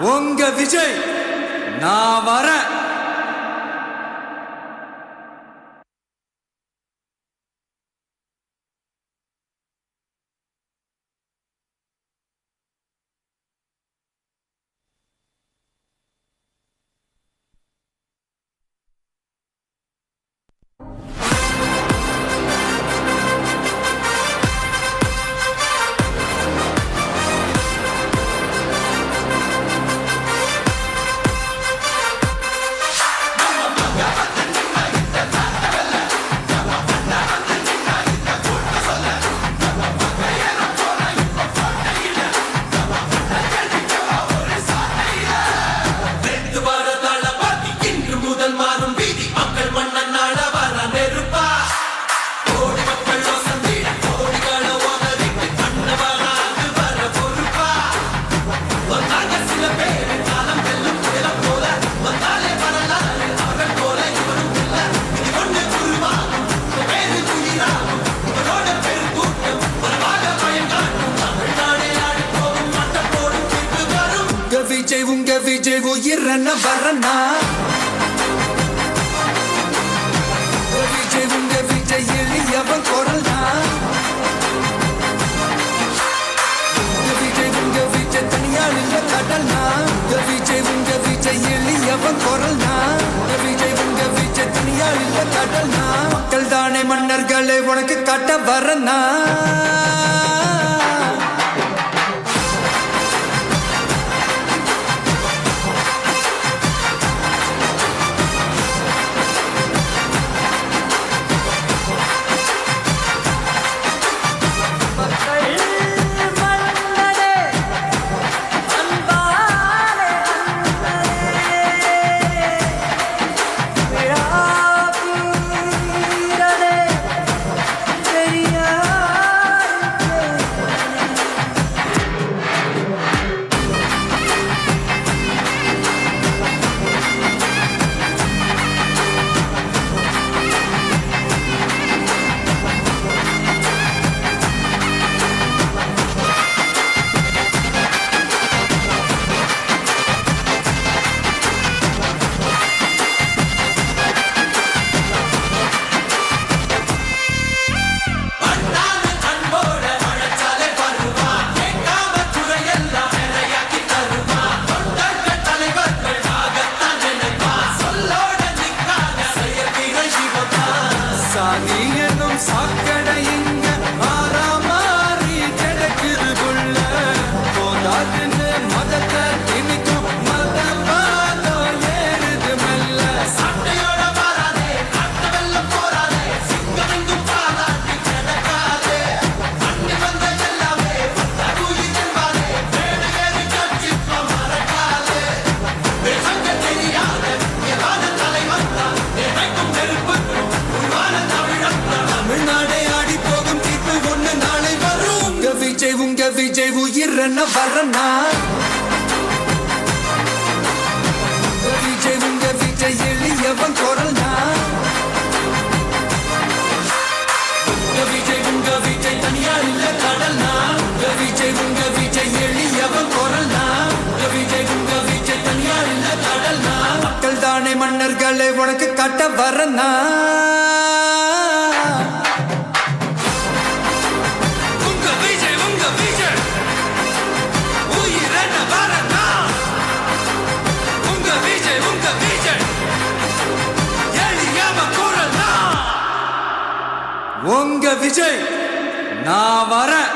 உங்க விஜய் நான் வரேன். உங்க விஜய் உயிரன வரனா விஜய் உங்க விஜய் எளியவன் குரல்னா விஜய் உங்க விஜய் தனியால் இல்ல கடல்னா விஜய் உங்க விஜய் எளியவன் குரல்னா விஜய் உங்க விஜய் தனியால் இல்ல கடல்னா மக்கள் தானே மன்னர்களை உனக்கு காட்ட வரனா விஜய் உயிரன வரனா விஜய் உங்க விஜய் எளியவன் குரல்னா விஜய் உங்க விஜய் தனியார் இல்ல கடல்னா விஜய் உங்க விஜய் எளியவன் குரல்னா விஜய் உங்க விஜய் தனியார் இல்ல கடல்னா மக்கள் தானே மன்னர்களை உனக்கு காட்ட வரனா உங்க விஜய் நான் வரேன்.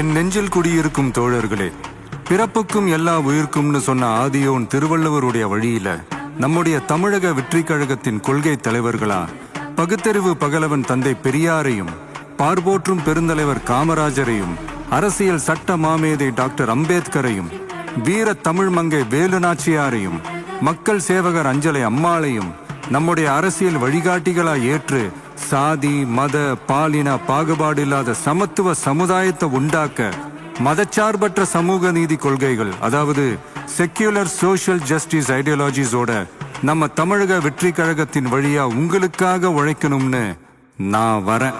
என் நெஞ்சில் குடியிருக்கும் தோழர்களே, பிறப்புக்கும் எல்லா உயிர்க்கும்னு சொன்ன ஆதியோன் திருவள்ளுவருடைய வழியில நம்முடைய தமிழக வெற்றிக் கழகத்தின் கொள்கை தலைவர்களா பகுத்தறிவு பகலவன் தந்தை பெரியாரையும், பார்போற்றும் பெருந்தலைவர் காமராஜரையும், அரசியல் சட்ட மாமேதை டாக்டர் அம்பேத்கரையும், வீர தமிழ் மங்கை வேலு நாச்சியாரையும், மக்கள் சேவகர் அஞ்சலை அம்மாளையும் நம்முடைய அரசியல் வழிகாட்டிகளா ஏற்று சாதி மத பாலின பாகுபாடு இல்லாத சமத்துவ சமுதாயத்தை உண்டாக்க மதச்சார்பற்ற சமூக நீதி கொள்கைகள், அதாவது செக்யூலர் சோஷியல் ஜஸ்டிஸ் ஐடியாலஜிஸோட நம்ம தமிழக வெற்றி கழகத்தின் வழியா உங்களுக்காக உழைக்கணும்னு நான் வரேன்.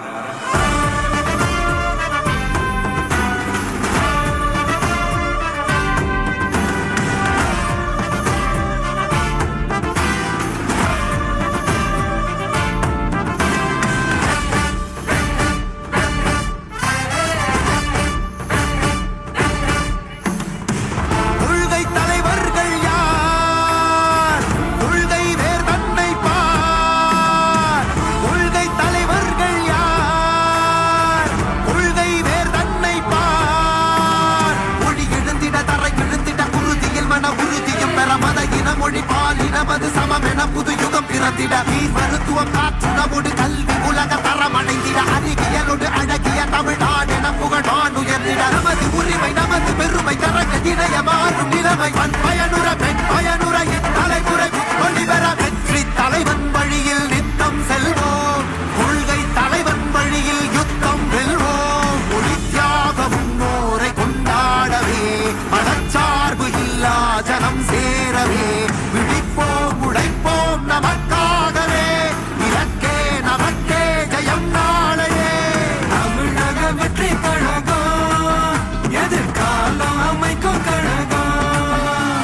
நமது சமமென புது யுகம் பிறந்திட மருத்துவம் காற்றுணவோடு கல்வி உலக தரம் அடைந்திட அறிவியலோடு அழகிய தமிழ்நாடென புகழான் உயர்ந்திட நமது உரிமை நமது பெருமை கரங்க இணைய மாறும் நிலைமை பயனுற பெண் பயனுற தலைமுறை ஒளிபெற வெற்றி தலைவன் வழியில் நித்தம் செல்வோம், கொள்கை தலைவன் வழியில் யுத்தம் வெல்வோம். ஒளித்தியாக முன்னோரை கொண்டாடவே மதச்சார்பு இல்லா ஜனம் சேரவே உழைப்போம் நமக்காகவே, இலக்கே நமக்கே ஜெயம் நாளையே. தமிழக வெற்றி கழகம் எதிர்காலம் அமைக்கும் கழகம்.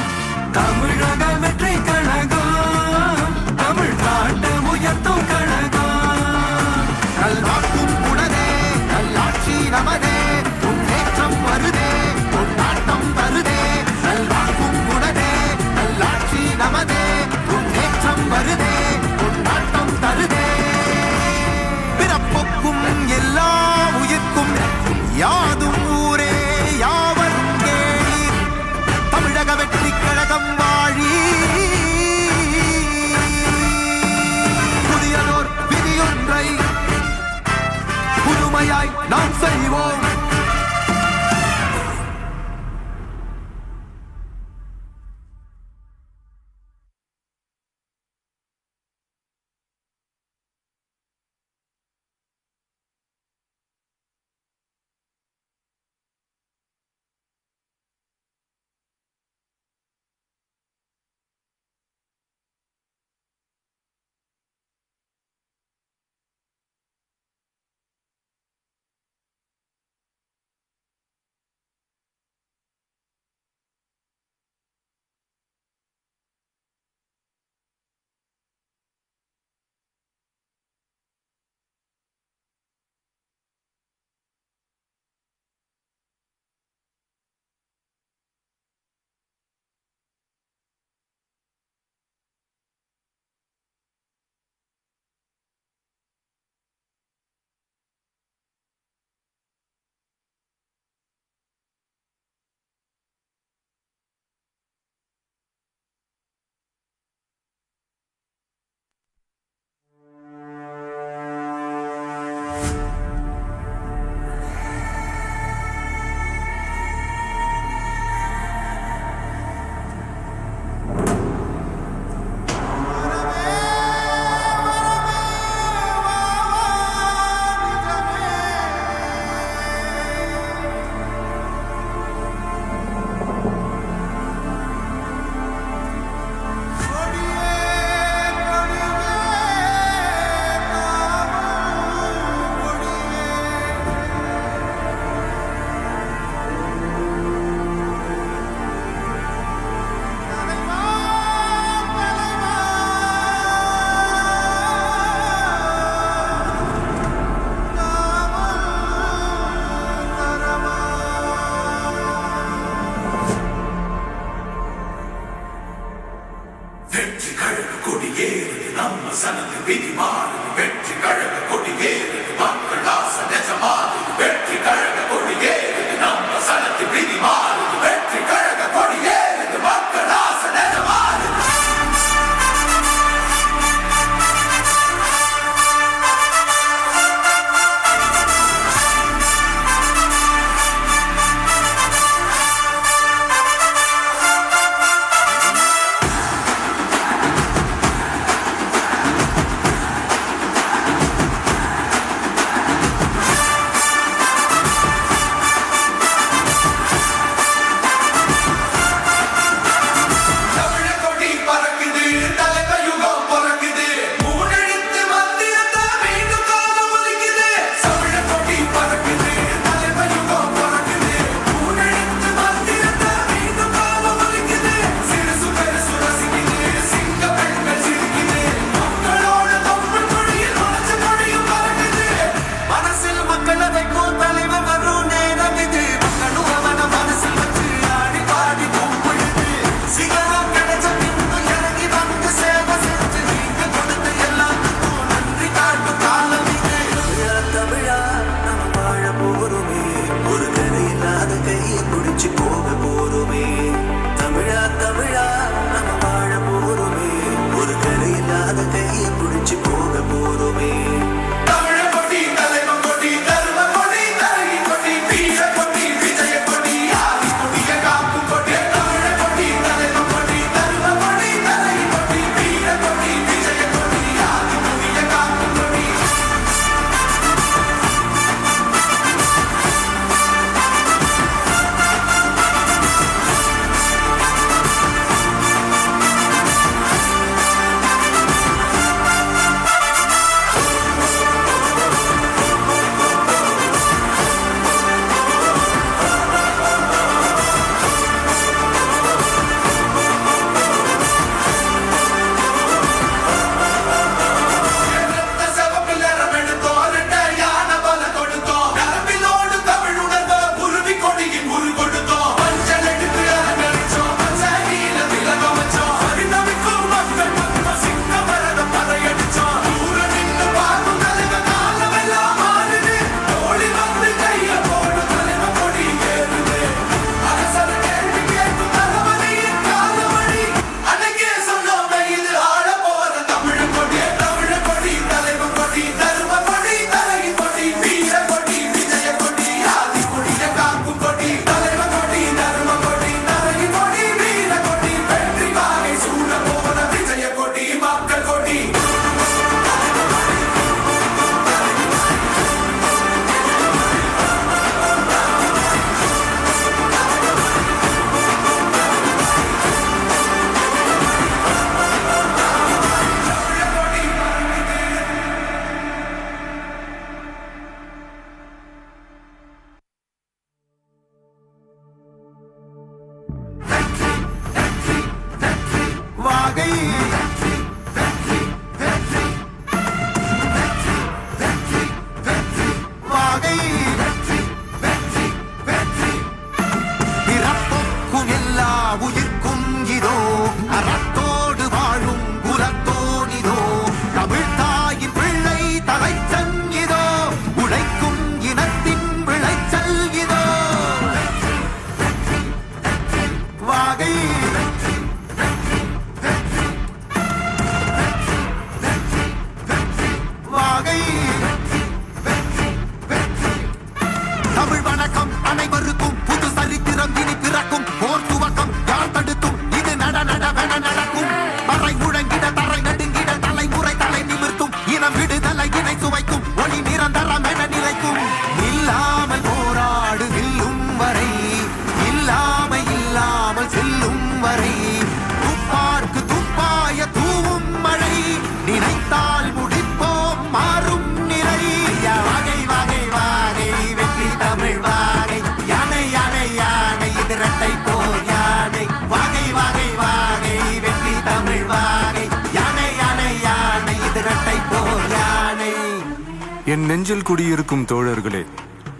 நெஞ்சில் குடியிருக்கும் தோழர்களே,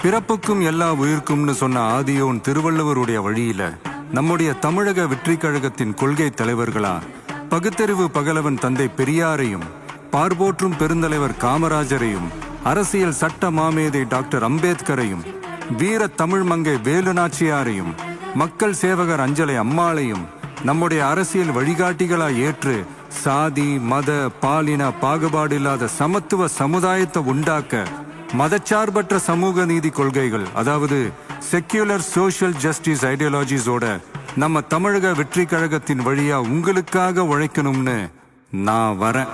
பிறப்புக்கும் எல்லா உயிர்க்கும்னு சொன்ன ஆதியோன் திருவள்ளுவருடைய வழியில நம்முடைய தமிழக வெற்றிக் கழகத்தின் கொள்கை தலைவர்களா பகுத்தறிவு பகலவன் தந்தை பெரியாரையும், பார்போற்றும் பெருந்தலைவர் காமராஜரையும், அரசியல் சட்ட மாமேதை டாக்டர் அம்பேத்கரையும், வீர தமிழ் மங்கை வேலு நாச்சியாரையும், மக்கள் சேவகர் அஞ்சலை அம்மாளையும் நம்முடைய அரசியல் வழிகாட்டிகளா ஏற்று சாதி மத பாலின பாகுபாடு இல்லாத சமத்துவ சமுதாயத்தை உண்டாக்க மதச்சார்பற்ற சமூக நீதி கொள்கைகள், அதாவது செக்யூலர் சோஷியல் ஜஸ்டிஸ் ஐடியாலஜிஸோட நம்ம தமிழக வெற்றி கழகத்தின் வழியா உங்களுக்காக உழைக்கணும்னு நான் வரேன்.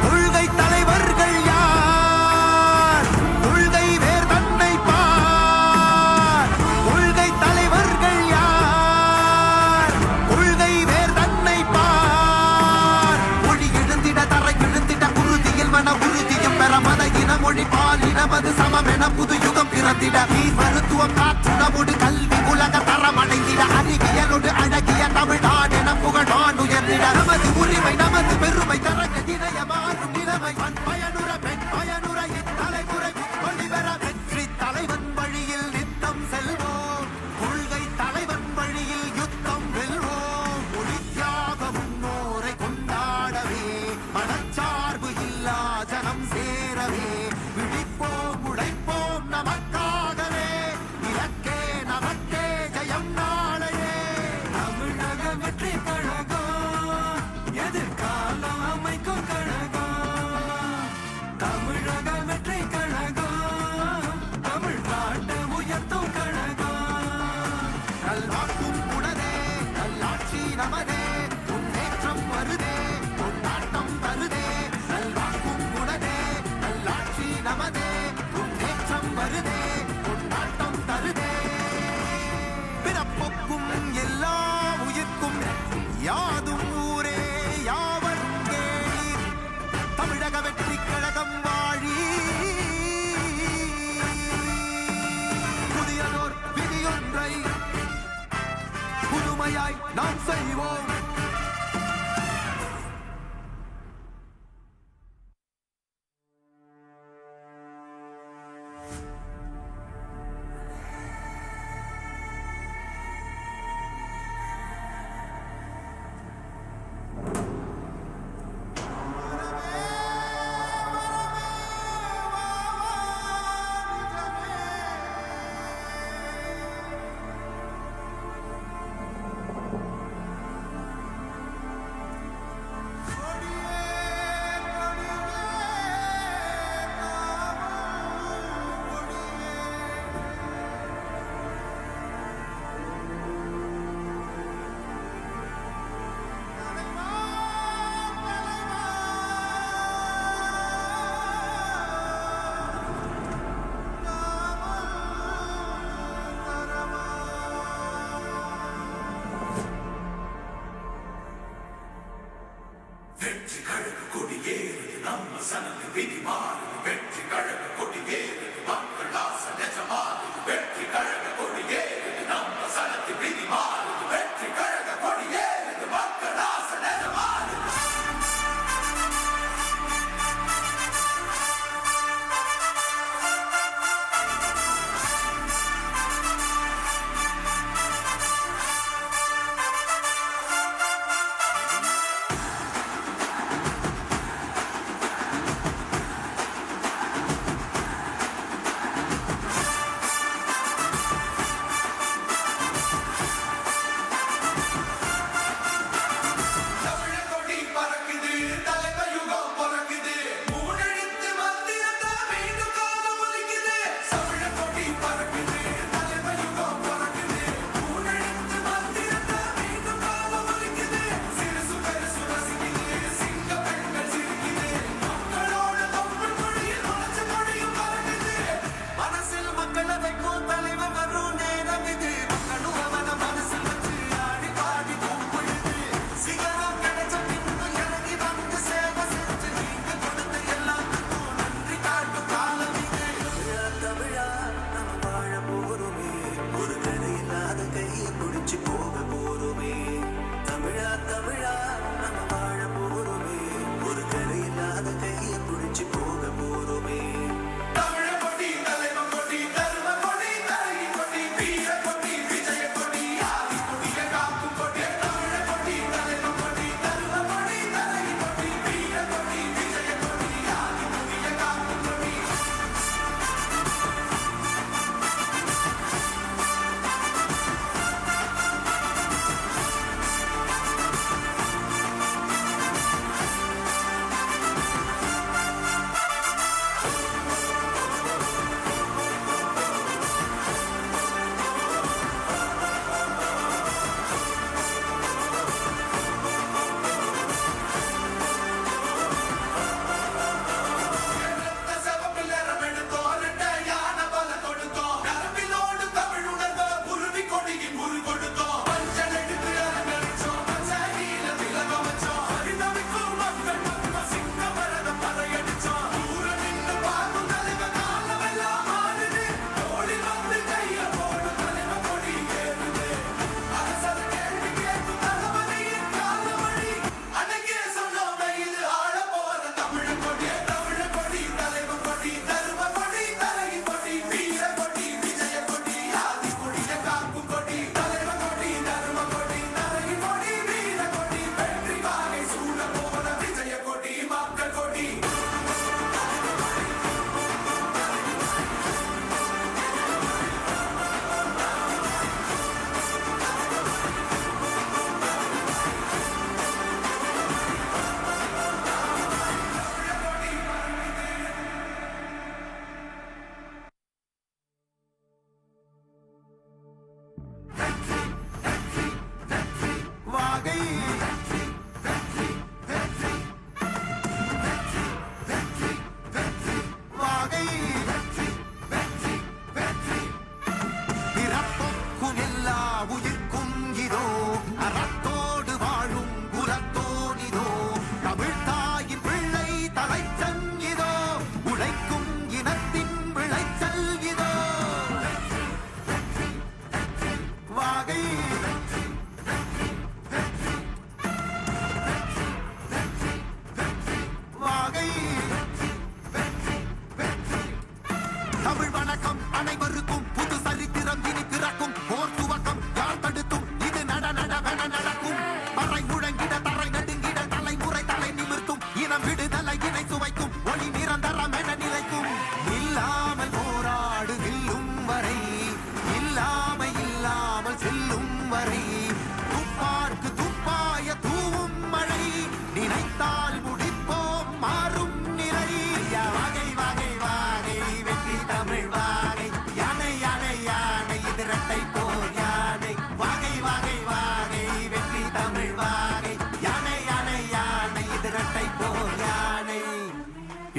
கொள்கை தலைவர்கள் யார்? கொள்கை வேர் தன்னை பார். கொள்கை தலைவர்கள் யார்? கொள்கை வேர் தன்னை பார். மொழி எழுந்திட தரை எழுந்திட உறுதியில் மன உறுதியும் பெற மத இன மொழி பால் இனமது சமமென புது யுகம் பிறந்திட நீர் மருத்துவம் காற்றுணவோடு கல்வி உலக தரமடைந்திட அறிவியலோடு அழகிய தமிழ்நாடு என புகழான் உயர்ந்திட நமது உரிமை நமது பெருமை தரங்க இணையமாறும் நிலைமை பயனுற பெண் பயனுற இத்தலைமுறை ஒளிவர வெற்றி தலைவன் வழியில் நித்தம் செல்வோம். கொள்கை தலைவன் வழியில் யுத்தம் வெல்வோம். ஒளித்தியாக முன்னோரை கொண்டாடவே மனச்சார்பு இல்லா ஜனம் சேரவே விழிப்போம் உழைப்போம் நமக்காகவே இலக்கே நமக்கே ஜெயம் நாளையே. தமிழக வெற்றி கழகம் எதிர்காலம் அமைக்கும் கழகம்.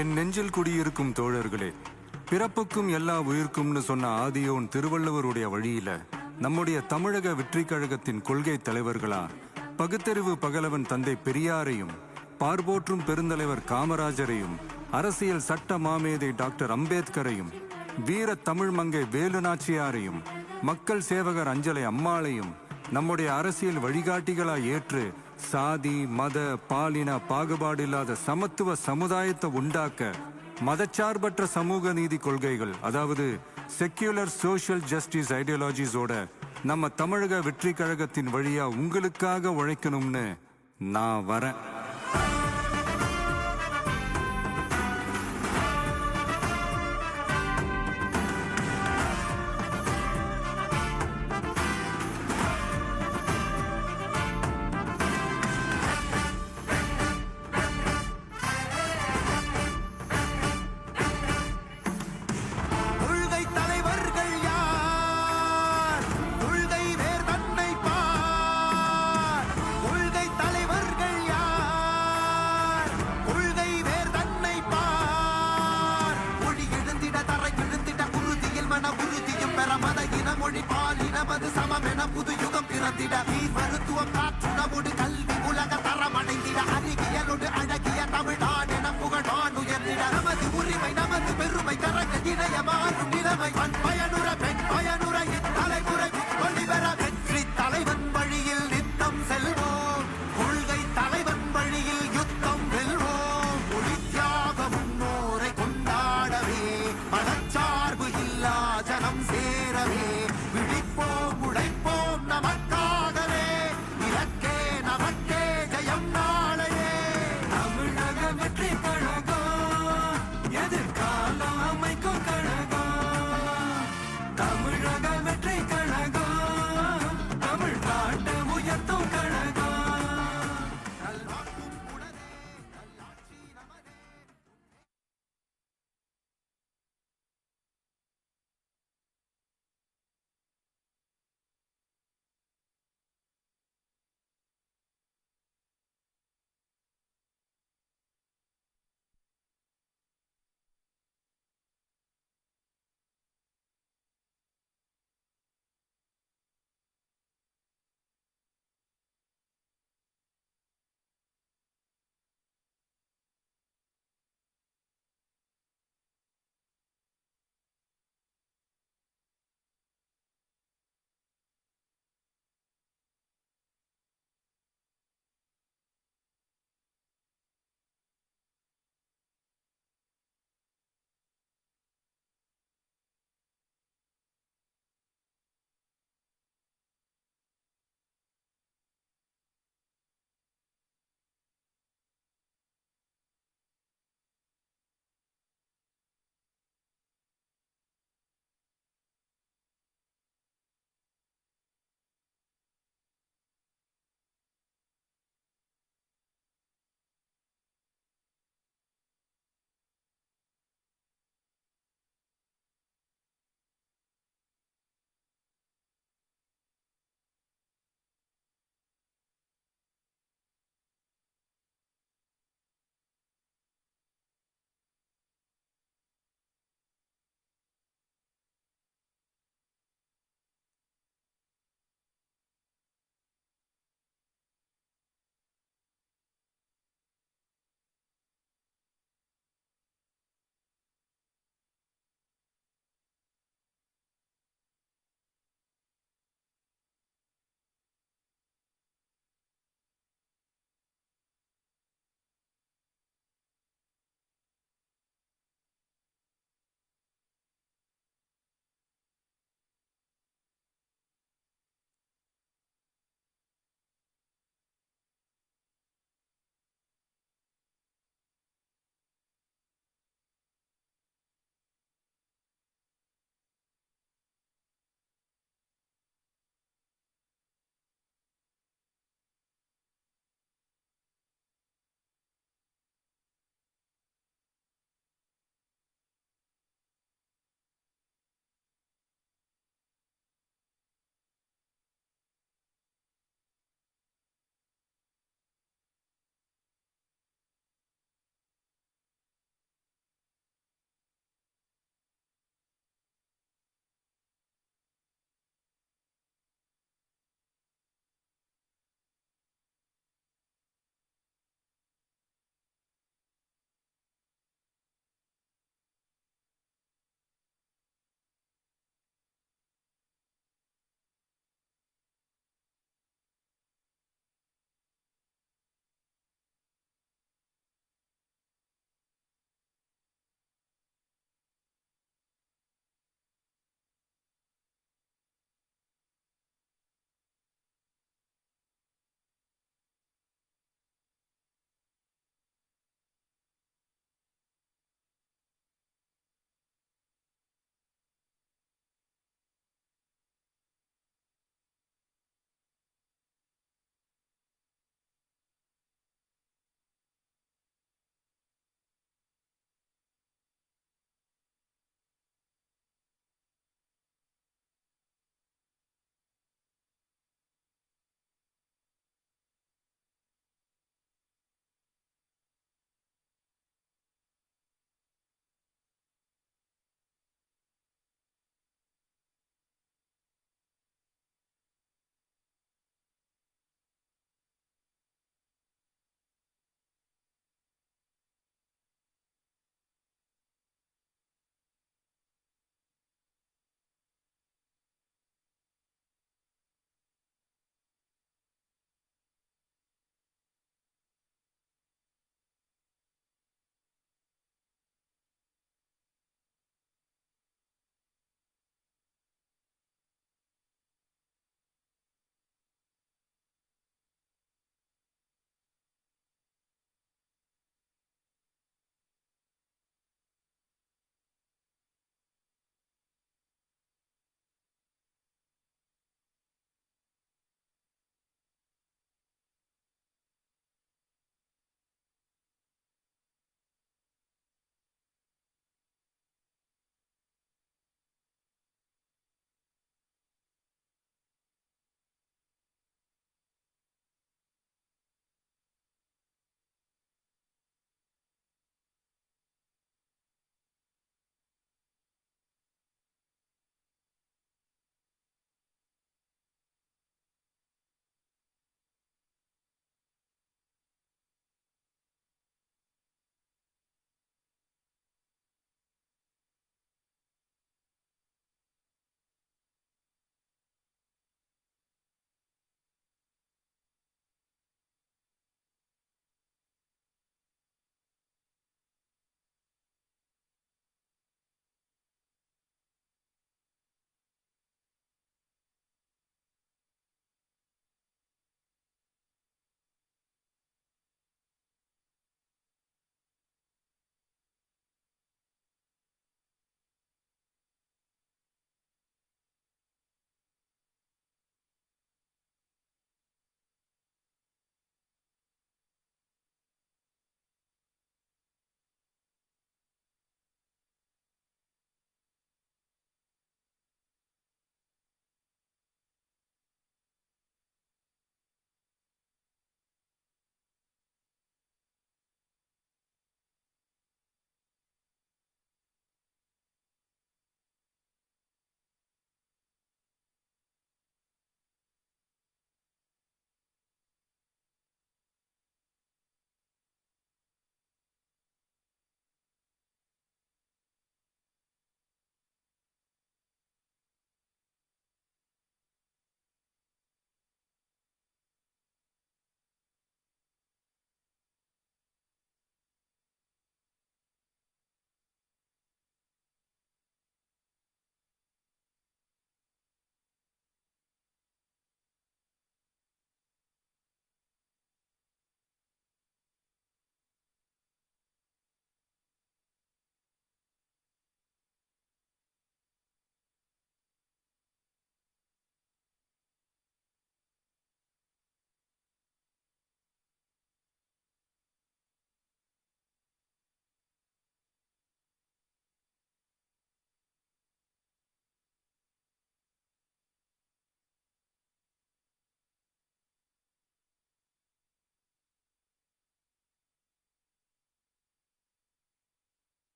என் நெஞ்சில் குடியிருக்கும் தோழர்களே, பிறப்புக்கும் எல்லா உயிர்க்கும்னு சொன்ன ஆதியோன் திருவள்ளுவருடைய வழியில நம்முடைய தமிழக வெற்றிக் கழகத்தின் கொள்கை தலைவர்களா பகுத்தறிவு பகலவன் தந்தை பெரியாரையும், பார்போற்றும் பெருந்தலைவர் காமராஜரையும், அரசியல் சட்ட மாமேதை டாக்டர் அம்பேத்கரையும், வீர தமிழ் மங்கை வேலு நாச்சியாரையும், மக்கள் சேவகர் அஞ்சலை அம்மாளையும் நம்முடைய அரசியல் வழிகாட்டிகளா ஏற்று சாதி மத பாலின பாகுபாடு இல்லாத சமத்துவ சமுதாயத்தை உண்டாக்க மதச்சார்பற்ற சமூக நீதி கொள்கைகள், அதாவது செக்யூலர் சோஷியல் ஜஸ்டிஸ் ஐடியாலஜிஸோட நம்ம தமிழக வெற்றி கழகத்தின் வழியா உங்களுக்காக உழைக்கணும்னு நான் வரேன். மொழி பாலினமது சமமென புது யுகம் பிறந்திட மருத்துவம் காற்றுணவோடு கல்வி உலக தரமடைந்திட அறிவியலோடு அழகிய தமிழ்நாடு என புகழான் உயர்ந்திட நமது உரிமை நமது பெருமை கரங்க இணைய மாறும் நிலைமை பண் பயனுற பெண் பயனுற இத்தலைமுறை ஒளிவர வெற்றி தலைவன் வழியில் நித்தம் செல்வோம், கொள்கை தலைவன் வழியில் யுத்தம் வெல்வோம். ஒளி தியாக முன்னோரை கொண்டாடவே மதச்சார்பு இல்லா ஜனம் சேரவே விழிப்போம் உழைப்போம் நமக்காகவே, இலக்கே நமக்கே ஜெயம் நாளையே. தமிழக வெற்றி கழகம் எதிர்க்க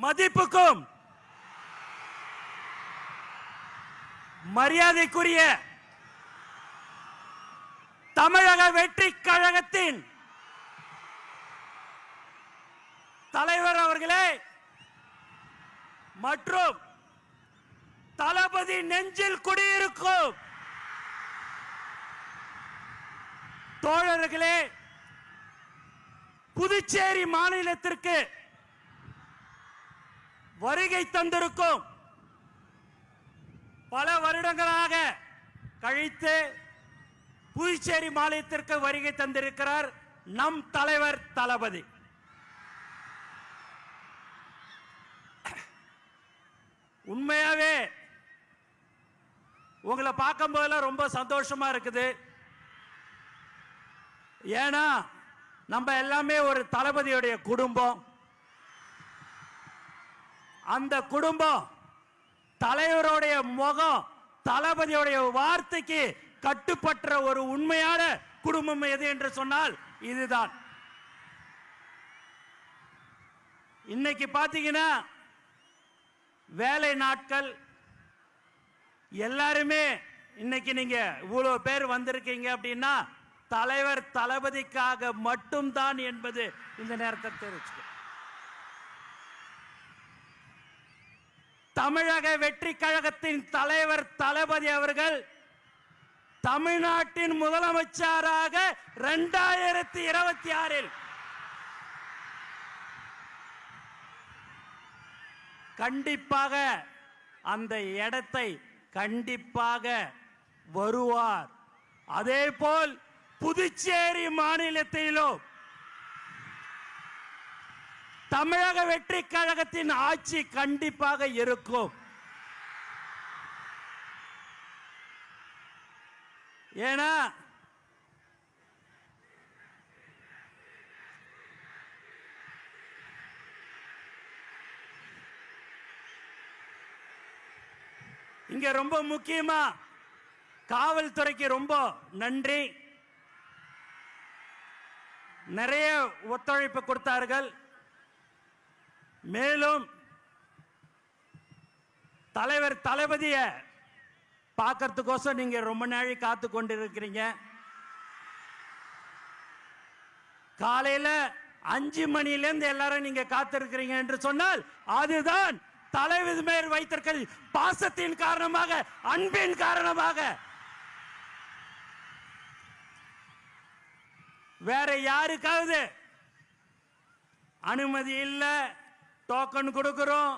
மதிப்புக்கும் மரியாதைக்குரிய தமிழக வெற்றி கழகத்தின் தலைவர் அவர்களே மற்றும் தளபதி நெஞ்சில் குடியிருக்கும் தோழர்களே, புதுச்சேரி மாநிலத்திற்கு வருகை தந்திருக்கும் பல வருடங்களாக கழித்து புதுச்சேரி மாநிலத்திற்கு வருகை தந்திருக்கிறார் நம் தலைவர் தளபதி. உண்மையாவே உங்களை பார்க்கும் போதெல்லாம் ரொம்ப சந்தோஷமா இருக்குது. ஏன்னா நம்ம எல்லாமே ஒரு தளபதியுடைய குடும்பம். அந்த குடும்பம் தலைவருடைய முகம் தளபதியுடைய வார்த்தைக்கு கட்டுப்பட்ட ஒரு உண்மையான குடும்பம் எது என்று சொன்னால் இதுதான். இன்னைக்கு பாத்தீங்கன்னா வேலை நாட்கள் எல்லாருமே இன்னைக்கு நீங்க இவ்வளவு பேர் வந்திருக்கீங்க அப்படின்னா தலைவர் தளபதிக்காக மட்டும்தான் என்பது இந்த நேரத்தை தெரிவிச்சு. தமிழக வெற்றி கழகத்தின் தலைவர் தளபதி அவர்கள் தமிழ்நாட்டின் முதலமைச்சராக 2026 கண்டிப்பாக அந்த இடத்தை கண்டிப்பாக வருவார். அதேபோல் புதுச்சேரி மாநிலத்திலும் தமிழக வெற்றி கழகத்தின் ஆட்சி கண்டிப்பாக இருக்கும். ஏன்னா இங்க ரொம்ப முக்கியமா காவல்துறைக்கு ரொம்ப நன்றி. நிறைய ஒத்துழைப்பு கொடுத்தார்கள். மேலும் தலைவர் தளபதிய பார்க்கறதுக்கோசம் நீங்க ரொம்ப நாளை காத்து கொண்டிருக்கிறீங்க. காலையில 5 மணியிலிருந்து எல்லாரும் நீங்க காத்திருக்கிறீங்க என்று சொன்னால் அதுதான் தலைவர் மேல் வைத்திருக்கிற பாசத்தின் காரணமாக, அன்பின் காரணமாக. வேற யாருக்காவது அனுமதி இல்ல, டோக்கன் கொடுக்கிறோம்,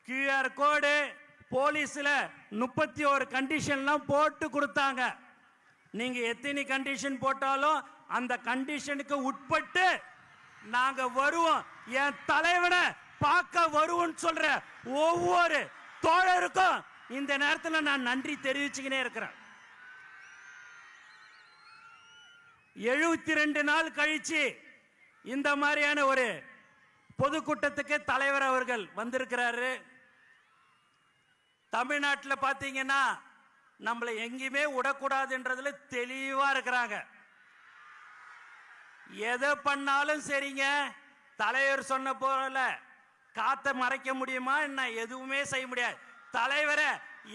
QR கோடு, போலீஸ்ல 31 கண்டிஷன்லாம் போட்டு கொடுத்தாங்க. நீங்க எத்தனை கண்டிஷன் போட்டாலும் அந்த கண்டிஷனுக்கு உட்பட்டு நாங்க வருவோம். என் தலைவனை பார்க்க வருவோம் சொல்ற ஒவ்வொரு தோழருக்கும் இந்த நேரத்தில் நான் நன்றி தெரிவிச்சுக்கினே இருக்கிறேன். 72 நாள் கழிச்சு இந்த மாதிரியான ஒரு பொதுக்கூட்டத்துக்கு தலைவர் அவர்கள் வந்திருக்கிறாரு. தமிழ்நாட்டில் பார்த்தீங்கன்னா நம்மளை எங்கேயுமே விடக்கூடாதுன்றதுல தெளிவா இருக்கிறாங்க. எதை பண்ணாலும் சரிங்க, தலைவர் சொன்ன போல காத்த மறைக்க முடியுமா என்ன? எதுவுமே செய்ய முடியாது. தலைவரை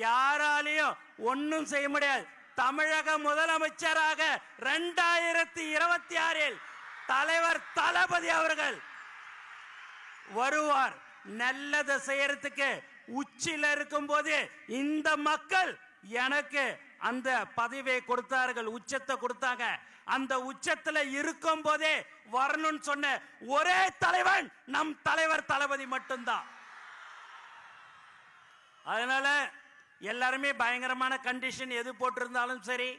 யாராலையும் ஒன்னும் செய்ய முடியாது. தமிழக முதலமைச்சராக 2026 தலைவர் தளபதி அவர்கள் வருவார். நல்லதை செய்யறதுக்கு உச்சில இருக்கும் போது இந்த மக்கள் எனக்கு அந்த பதவியை கொடுத்தார்கள், உச்சத்தை கொடுத்தாங்க. அந்த உச்சத்துல இருக்கும் போதே வரணும்னு சொன்ன ஒரே தலைவன் நம் தலைவர் தளபதி மட்டும்தான். அதனால எல்லாருமே பயங்கரமான கண்டிஷன் எது போட்டிருந்தாலும் சரி,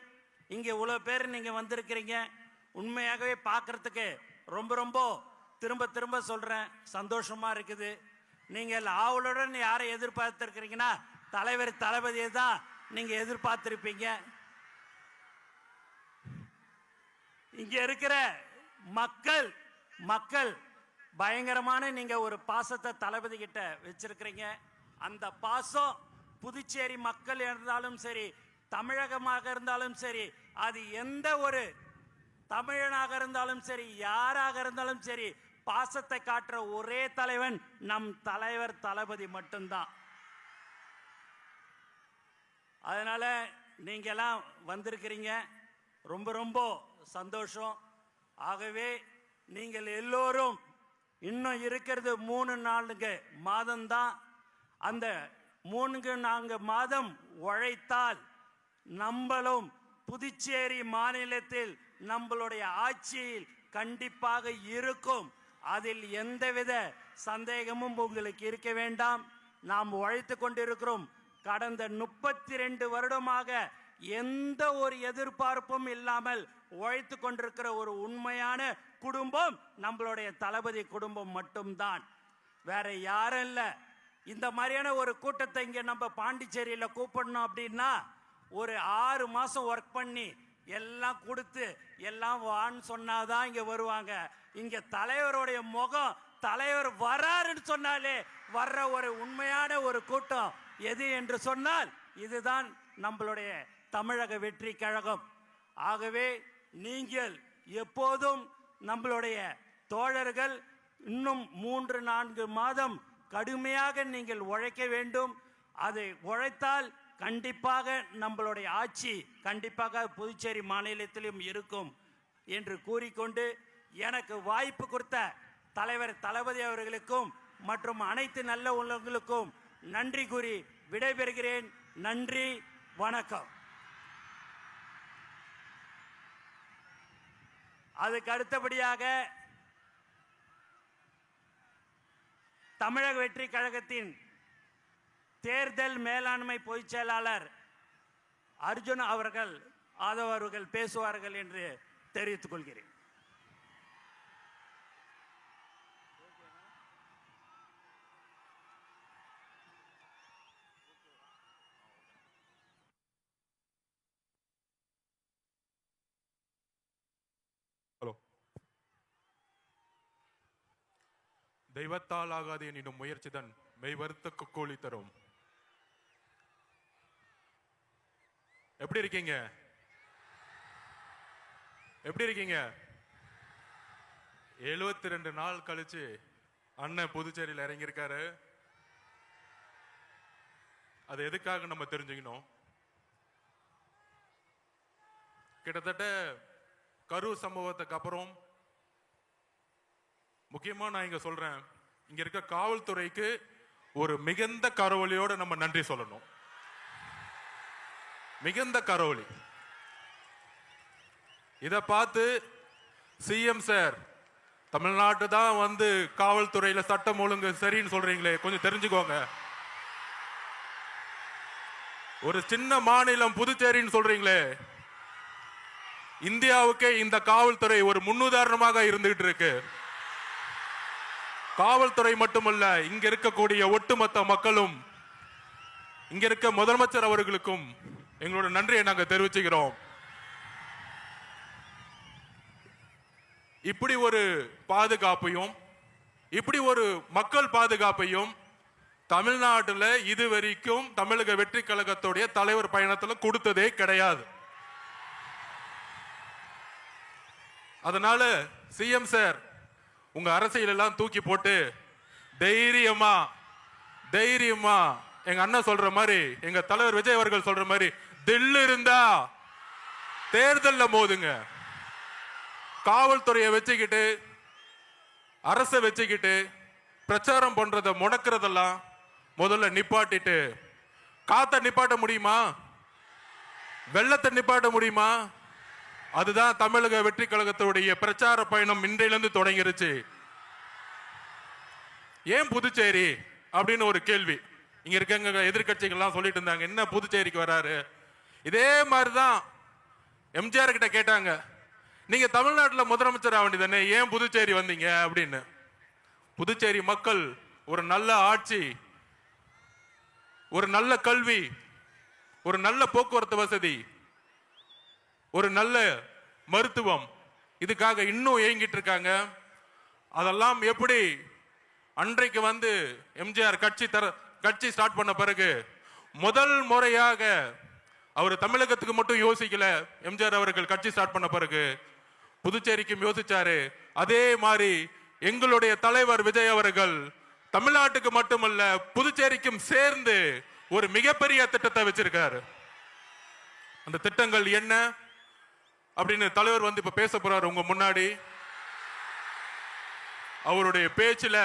இங்க இவ்வளவு பேர் நீங்க வந்திருக்கிறீங்க. உண்மையாகவே பார்க்கறதுக்கு ரொம்ப ரொம்ப திரும்ப திரும்ப சொல்றேன், சந்தோஷமா இருக்குது. நீங்கள் ஆவலுடன் யாரை எதிர்பார்த்திருக்கிறீங்கன்னா தலைவர் தளபதியை தான் நீங்க எதிர்பார்த்திருப்பீங்க. இங்க இருக்கிற மக்கள் பயங்கரமான நீங்க ஒரு பாசத்தை தளபதி கிட்ட வச்சிருக்கிறீங்க. அந்த பாசம் புதுச்சேரி மக்கள் இருந்தாலும் சரி, தமிழகமாக இருந்தாலும் சரி, அது எந்த ஒரு தமிழனாக இருந்தாலும் சரி, யாராக இருந்தாலும் சரி, பாசத்தை காட்டுற ஒரே தலைவன் நம் தலைவர் தளபதி மட்டும்தான். அதனால நீங்க எல்லாம் வந்திருக்கிறீங்க, ரொம்ப ரொம்ப சந்தோஷம். ஆகவே நீங்கள் எல்லோரும் இன்னும் இருக்கிறது 3-4 மாதம்தான். அந்த 3-4 மாதம் உழைத்தால் நம்மளும் புதுச்சேரி மாநிலத்தில் நம்மளுடைய ஆட்சியில் கண்டிப்பாக இருக்கும். அதில் எந்தவித சந்தேகமும் உங்களுக்கு இருக்க வேண்டாம். நாம் உழைத்து கொண்டிருக்கிறோம். கடந்த 32 வருடமாக எந்த ஒரு எதிர்பார்ப்பும் இல்லாமல் உழைத்து கொண்டிருக்கிற ஒரு உண்மையான குடும்பம் நம்மளுடைய தளபதி குடும்பம் மட்டும்தான், வேற யாரும் இல்லை. இந்த மாதிரியான ஒரு கூட்டத்தை இங்க நம்ம பாண்டிச்சேரியில கூப்பிடணும் அப்படின்னா ஒரு 6 மாசம் ஒர்க் பண்ணி எல்லாம் கொடுத்து எல்லாம் வான்னு சொன்னாதான் இங்க வருவாங்க. இங்க தலைவருடைய முகம், தலைவர் வராருன்னு சொன்னாலே வர்ற ஒரு உண்மையான ஒரு கூட்டம் எது என்று சொன்னால் இதுதான் நம்மளுடைய தமிழக வெற்றி கழகம். ஆகவே நீங்கள் எப்போதும் நம்மளுடைய தோழர்கள் இன்னும் 3-4 மாதம் கடுமையாக நீங்கள் உழைக்க வேண்டும். அதை உழைத்தால் கண்டிப்பாக நம்மளுடைய ஆட்சி கண்டிப்பாக புதுச்சேரி மாநிலத்திலும் இருக்கும் என்று கூறிக்கொண்டு எனக்கு வாய்ப்பு கொடுத்த தலைவர் தளபதி அவர்களுக்கும் மற்றும் அனைத்து நல்ல உள்ளவங்களுக்கும் நன்றி கூறி விடைபெறுகிறேன். நன்றி, வணக்கம். அதுக்கு அடுத்தபடியாக தமிழக வெற்றி கழகத்தின் தேர்தல் மேலாண்மை பொதுச் செயலாளர் அர்ஜுன் அவர்கள் ஆதவ் அவர்கள் பேசுவார்கள் என்று தெரிவித்துக் கொள்கிறேன். தெய்வத்தால் ஆகாது எனினும் முயற்சிதன் மெய்வருத்த கூலி தரும். எப்படி இருக்கீங்க? எப்படி இருக்கீங்க? 72 நாள் கழிச்சு அண்ணன் புதுச்சேரியில் இறங்கியிருக்காரு. அது எதுக்காக நம்ம தெரிஞ்சுக்கணும். கிட்டத்தட்ட கரூர் சம்பவத்துக்கு அப்புறம் முக்கியமா நான் இங்க சொல்றேன், இங்க இருக்க காவல்துறைக்கு ஒரு மிகுந்த கரவொலியோட நம்ம நன்றி சொல்லணும். மிகுந்த கரவொலி. இத பார்த்து சிஎம் சார் தமிழ்நாட்டு தான் வந்து காவல்துறையில சட்டம் ஒழுங்கு சரின்னு சொல்றீங்களே, கொஞ்சம் தெரிஞ்சுக்கோங்க. ஒரு சின்ன மாநிலம் புதுச்சேரின்னு சொல்றீங்களே, இந்தியாவுக்கே இந்த காவல்துறை ஒரு முன்னுதாரணமாக இருந்துகிட்டு இருக்கு. காவல்துறை மட்டுமல்ல, இங்க இருக்கக்கூடிய ஒட்டுமொத்த மக்களும், இங்க இருக்க முதலமைச்சர் அவர்களுக்கும் எங்களோட நன்றியை நாங்க தெரிவிச்சுக்கிறோம். இப்படி ஒரு பாதுகாப்பையும் இப்படி ஒரு மக்கள் பாதுகாப்பையும் தமிழ்நாட்டில் இதுவரைக்கும் தமிழக வெற்றி கழகத்துடைய தலைவர் பயணத்தில் கொடுத்ததே கிடையாது. அதனால சிஎம் சார் உங்க அரசியல் எல்லாம் தூக்கி போட்டு தைரியமா எங்க அண்ணன் சொல்ற மாதிரி, எங்க தலைவர் விஜய் அவர்கள் சொல்ற மாதிரி தில்லு இருந்தா தேர்தல்ல மோதுங்க. காவல்துறையை வச்சுக்கிட்டு அரசை வச்சுக்கிட்டு பிரச்சாரம் பண்றத முடக்கிறதெல்லாம் முதல்ல நிப்பாட்டிட்டு, காத்த நிப்பாட்ட முடியுமா? வெள்ளத்தை நிப்பாட்ட முடியுமா? அதுதான் தமிழக வெற்றி கழகத்துடைய பிரச்சார பயணம் இன்றையிலிருந்து தொடங்கிருச்சு. ஏன் புதுச்சேரி அப்படின்னு ஒரு கேள்வி இங்க இருக்க எதிர்கட்சிகள்லாம் சொல்லிட்டு இருந்தாங்க, என்ன புதுச்சேரிக்கு வராரு? இதே மாதிரிதான் எம்ஜிஆர் கிட்ட கேட்டாங்க, நீங்க தமிழ்நாட்டில் முதலமைச்சர் ஆக வேண்டியதானே, ஏன் புதுச்சேரி வந்தீங்க அப்படின்னு. புதுச்சேரி மக்கள் ஒரு நல்ல ஆட்சி, ஒரு நல்ல கல்வி, ஒரு நல்ல போக்குவரத்து வசதி, ஒரு நல்ல மருத்துவம், இதுக்காக இன்னும் ஏங்கிட்டு இருக்காங்க. அதெல்லாம் எப்படி அன்றைக்கு வந்து எம்ஜிஆர் கட்சி ஸ்டார்ட் பண்ண பிறகு முதல் முறையாக அவர் தமிழகத்துக்கு மட்டும் யோசிக்கல. எம்ஜிஆர் அவர்கள் கட்சி ஸ்டார்ட் பண்ண பிறகு புதுச்சேரிக்கும் யோசிச்சாரு. அதே மாதிரி எங்களுடைய தலைவர் விஜய் அவர்கள் தமிழ்நாட்டுக்கு மட்டுமல்ல புதுச்சேரிக்கும் சேர்ந்து ஒரு மிகப்பெரிய திட்டத்தை வச்சிருக்காரு. அந்த திட்டங்கள் என்ன அப்படின்னு தலைவர் வந்து இப்ப பேச போறாரு உங்க முன்னாடி. அவருடைய பேச்சுல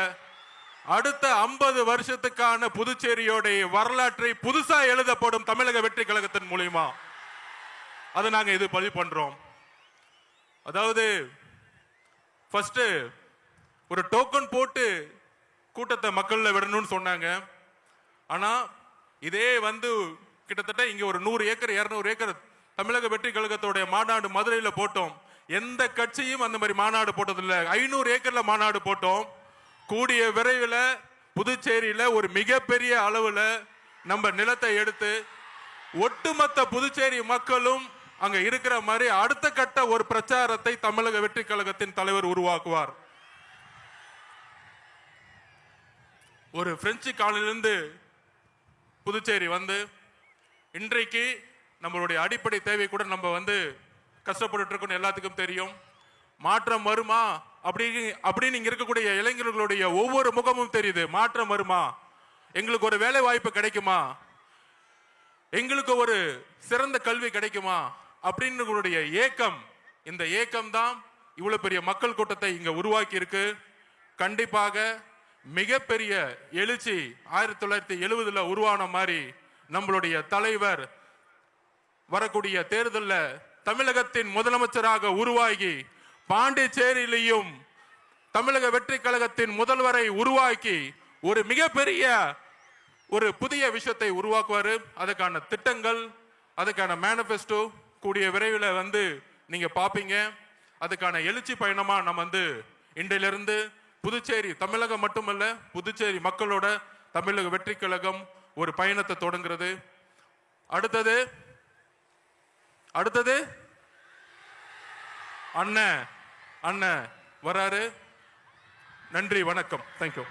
அடுத்த 50 வருஷத்துக்கான புதுச்சேரியோடைய வரலாற்றை புதுசா எழுதப்படும் தமிழக வெற்றி கழகத்தின் மூலியமா அதை நாங்க இது பதிவு பண்றோம். அதாவது ஃபர்ஸ்ட் ஒரு டோக்கன் போட்டு கூட்டத்தை மக்கள்ல விடணும்னு சொன்னாங்க. ஆனா இதே வந்து கிட்டத்தட்ட இங்க ஒரு 100 ஏக்கர் 200 ஏக்கர் தமிழக வெற்றி கழகத்தோட மாநாடு மதுரையில போட்டோம். எந்த கட்சியும் அந்த மாதிரி மாநாடு போட்டதில்லை. 500 ஏக்கர்ல மாநாடு போட்டோம். கூடிய விரைவில் புதுச்சேரியில ஒரு மிகப்பெரிய அளவுல நம்ம நிலத்தை எடுத்து ஒட்டுமொத்த புதுச்சேரி மக்களும் அங்க இருக்கிற மாதிரி அடுத்த கட்ட ஒரு பிரச்சாரத்தை தமிழக வெற்றி கழகத்தின் தலைவர் உருவாக்குவார். ஒரு பிரெஞ்சு காலனிலிருந்து புதுச்சேரி வந்து இன்றைக்கு நம்மளுடைய அடிப்படை தேவை கூட நம்ம வந்து கஷ்டப்பட்டு இருக்கோம், எல்லாத்துக்கும் தெரியும். மாற்றம் வருமா அப்படின்னு இங்க இருக்கக்கூடிய இளைஞர்களுடைய ஒவ்வொரு முகமும் தெரியுது. மாற்றம் வருமா, எங்களுக்கு ஒரு வேலை வாய்ப்பு கிடைக்குமா, எங்களுக்கு ஒரு சிறந்த கல்வி கிடைக்குமா அப்படின்னு ஏக்கம். இந்த ஏக்கம் தான் இவ்வளவு பெரிய மக்கள் கூட்டத்தை இங்க உருவாக்கி இருக்கு. கண்டிப்பாக மிகப்பெரிய எழுச்சி 1970 உருவான மாதிரி நம்மளுடைய தலைவர் வரக்கூடிய தேர்தலில் தமிழகத்தின் முதலமைச்சராக உருவாகி பாண்டிச்சேரியிலையும் தமிழக வெற்றி கழகத்தின் முதல்வரை உருவாக்கி ஒரு மிகப்பெரிய ஒரு புதிய விஷயத்தை உருவாக்குவாரு. அதுக்கான திட்டங்கள், அதுக்கான மேனிஃபெஸ்டோ கூடிய விரைவில் வந்து நீங்க பாப்பீங்க. அதுக்கான எழுச்சி பயணமா நம்ம வந்து இன்றையிலிருந்து புதுச்சேரி, தமிழகம் மட்டுமல்ல புதுச்சேரி மக்களோட தமிழக வெற்றி கழகம் ஒரு பயணத்தை தொடங்குறது. அடுத்தது அண்ணன் வராரு. நன்றி, வணக்கம், தேங்க்யூ.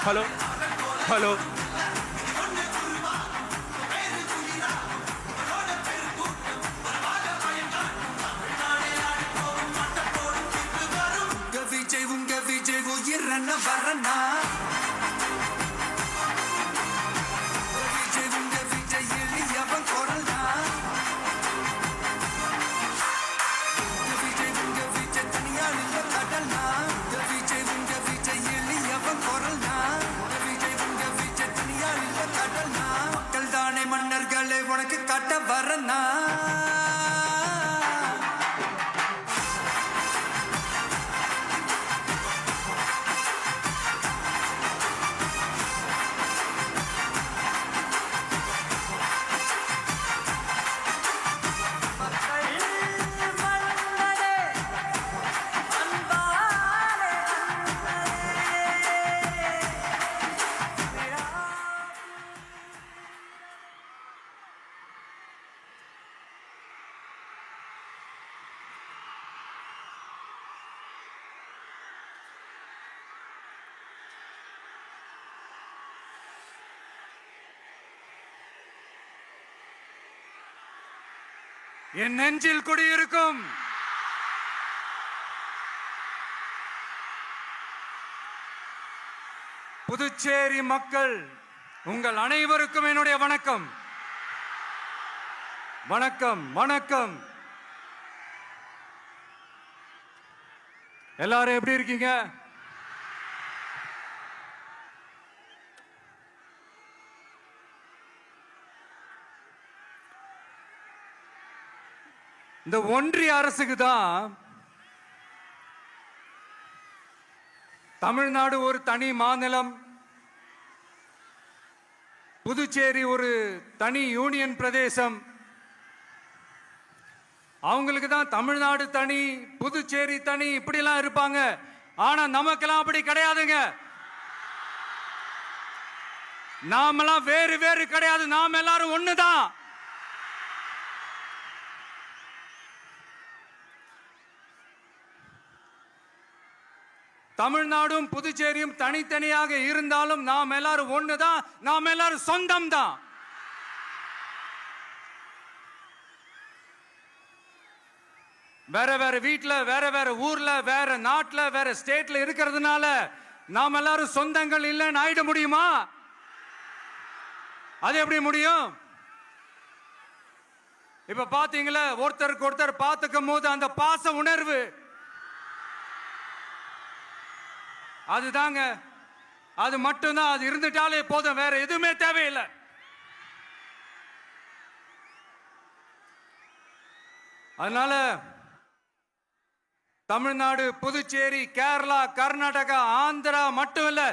ஹலோ ஹலோ உங்க விஜய் உயிரன வரனா, விஜய் உங்க விஜய் எளியவன் குரல்னா, விஜய் உங்க விஜய் தனியார் இல்ல கடல்னா, விஜய் உங்க விஜய் எளியவன் குரல்னா, விஜய் உங்க விஜய் தனியார் இல்ல கடல்னா, மக்கள் தானே மன்னர்களே உனக்கு காட்ட வரனா. என் நெஞ்சில் குடியிருக்கும் புதுச்சேரி மக்கள் உங்கள் அனைவருக்கும் என்னுடைய வணக்கம். வணக்கம் வணக்கம். எல்லாரும் எப்படி இருக்கீங்க? இந்த ஒன்றிய அரசுக்கு தான் தமிழ்நாடு ஒரு தனி மாநிலம், புதுச்சேரி ஒரு தனி யூனியன் பிரதேசம். அவங்களுக்கு தான் தமிழ்நாடு தனி, புதுச்சேரி தனி, இப்படிலாம் இருப்பாங்க. ஆனா நமக்கெல்லாம் அப்படி கிடையாதுங்க. நாமெல்லாம் வேறு வேறு கிடையாது, நாம் எல்லாரும் ஒண்ணுதான். தமிழ்நாடும் புதுச்சேரியும் தனித்தனியாக இருந்தாலும் நாம் எல்லாரும் ஒண்ணுதான், நாம் எல்லாரும் சொந்தம் தான். வேற வேற வீட்டுல, வேற வேற ஊர்ல, வேற நாட்டுல, வேற ஸ்டேட்ல இருக்கிறதுனால நாம் எல்லாரும் சொந்தங்கள் இல்லைன்னு ஆயிட முடியுமா? அது எப்படி முடியும்? இப்ப பாத்தீங்களா, ஒருத்தருக்கு ஒருத்தர் பார்த்துக்கும் போது அந்த பாச உணர்வு, அதுதாங்க, அது மட்டும்தான். அது இருந்துட்டாலே போதும், வேற எதுவுமே தேவையில்லை. அதனால தமிழ்நாடு, புதுச்சேரி, கேரளா, கர்நாடகா, ஆந்திரா மட்டும் இல்ல,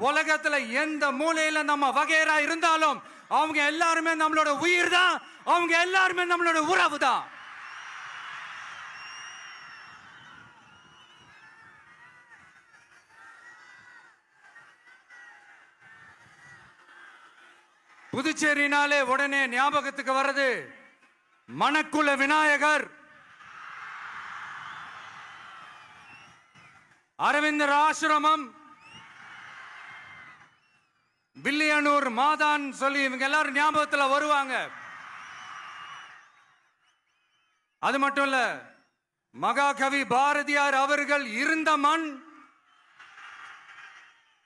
உலகத்துல எந்த மூலையில நம்ம வகைரா இருந்தாலும் அவங்க எல்லாருமே நம்மளோட உயிர் தான், அவங்க எல்லாருமே நம்மளோட உறவு தான். புதுச்சேரினாலே உடனே ஞாபகத்துக்கு வர்றது மணக்குள விநாயகர், அரவிந்தர் ஆசிரமம், வில்லியனூர் மாதான் சொல்லி இவங்க எல்லாரும் ஞாபகத்தில் வருவாங்க. அது மட்டும் இல்ல, மகாகவி பாரதியார் அவர்கள் இருந்த மண்,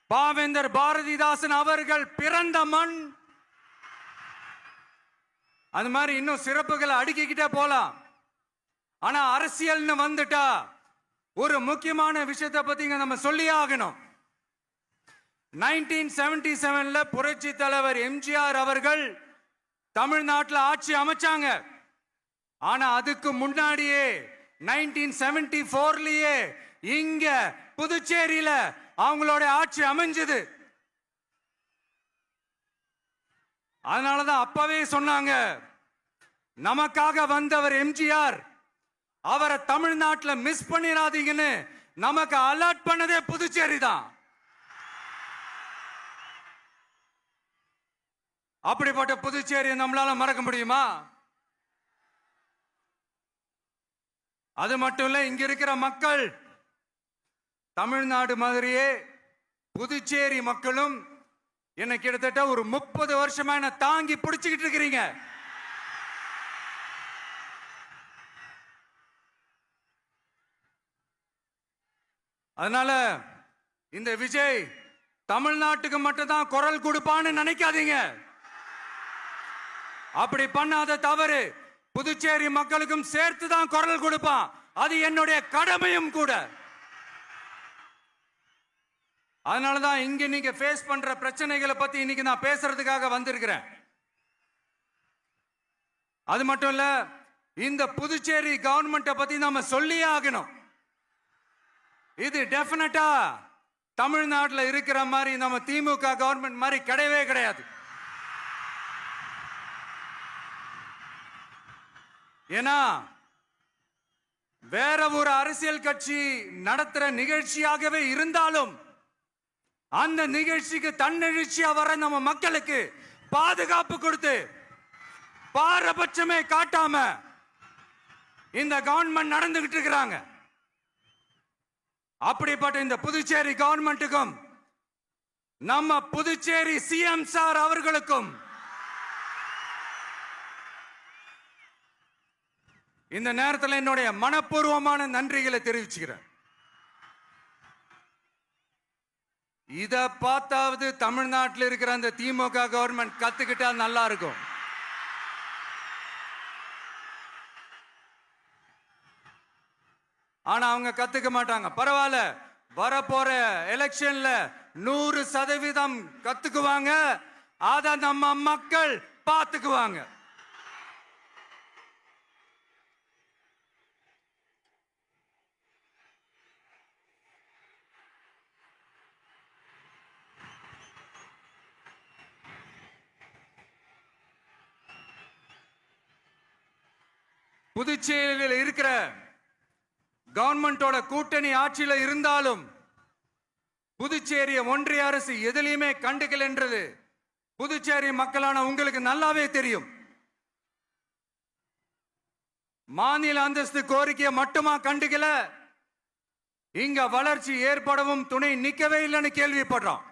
பாவேந்தர் பாரதிதாசன் அவர்கள் பிறந்த மண். அது மாதிரி இன்னும் சிறப்புகளை அடுக்கிக்கிட்டே போலாம். ஆனா அரசியல்னு வந்துட்டா ஒரு முக்கியமான விஷயத்தை பத்தி நம்ம சொல்லி ஆகணும். 1977ல புரட்சி தலைவர் எம்ஜிஆர் அவர்கள் தமிழ்நாட்டில் ஆட்சி அமைச்சாங்க. ஆனா அதுக்கு முன்னாடியே 1974லயே இங்க புதுச்சேரியில அவங்களோட ஆட்சி அமைஞ்சது. அதனாலதான் அப்பவே சொன்னாங்க, நமக்காக வந்தவர் எம்ஜிஆர், அவரை தமிழ்நாட்டில் மிஸ் பண்ணிடாதீங்கன்னு நமக்கு அலர்ட் பண்ணதே புதுச்சேரி தான். அப்படிப்பட்ட புதுச்சேரியை நம்மளால மறக்க முடியுமா? அது மட்டும் இல்ல, இங்க இருக்கிற மக்கள் தமிழ்நாடு மாதிரியே புதுச்சேரி மக்களும் என்ன கிட்டத்தட்ட ஒரு 30 வருஷமா என்ன தாங்கி பிடிச்சுக்கிட்டு இருக்கிறீங்க. அதனால இந்த விஜய் தமிழ்நாட்டுக்கு மட்டும்தான் குரல் கொடுப்பான்னு நினைக்காதீங்க. அப்படி பண்ணாத தவறு, புதுச்சேரி மக்களுக்கும் சேர்த்து தான் குரல் கொடுப்பான். அது என்னுடைய கடமையும் கூட. அதனாலதான் இங்க நீங்க ஃபேஸ் பண்ற பிரச்சனைகளை பத்தி இன்னைக்கு நான் பேசுறதுக்காக வந்திருக்கிறேன். அது மட்டும் இல்ல, இந்த புதுச்சேரி கவர்மெண்ட்டை பத்தி நாம சொல்லியே ஆகணும். இது டெஃபினட்டா தமிழ்நாட்டில் இருக்கிற மாதிரி நம்ம திமுக கவர்மெண்ட் மாதிரி கிடையவே கிடையாது. ஏன்னா வேற ஒரு அரசியல் கட்சி நடத்துற நிகழ்ச்சியாகவே இருந்தாலும் அந்த நிகழ்ச்சிக்கு தன்னெழுச்சியா வர நம்ம மக்களுக்கு பாதுகாப்பு கொடுத்து பாரபட்சமே காட்டாம இந்த கவர்மெண்ட் நடந்துகிட்டு இருக்கிறாங்க. அப்படிப்பட்ட இந்த புதுச்சேரி கவர்மெண்ட்டுக்கும் நம்ம புதுச்சேரி சிஎம் சார் அவர்களுக்கும் இந்த நேரத்தில் என்னுடைய மனப்பூர்வமான நன்றிகளை தெரிவிச்சுக்கிறேன். இத பார்த்தாவது தமிழ்நாட்டில் இருக்கிற அந்த திமுக கவர்மெண்ட் கத்துக்கிட்டா நல்லா இருக்கும். ஆனா அவங்க கத்துக்க மாட்டாங்க. பரவாயில்ல, வரப்போற எலெக்ஷன்ல 100% கத்துக்குவாங்க. அத நம்ம மக்கள் பார்த்துக்குவாங்க. புதுச்சேரியில் இருக்கிற கவர்மெண்டோட கூட்டணி ஆட்சியில் இருந்தாலும் புதுச்சேரிய ஒன்றிய அரசு எதிலையுமே கண்டுக்கல் என்றது புதுச்சேரி மக்களான உங்களுக்கு நல்லாவே தெரியும். மாநில அந்தஸ்து கோரிக்கையை மட்டுமா கண்டுக்கல, இங்க வளர்ச்சி ஏற்படவும் துணை நிக்கவே இல்லைன்னு கேள்விப்படுறோம்.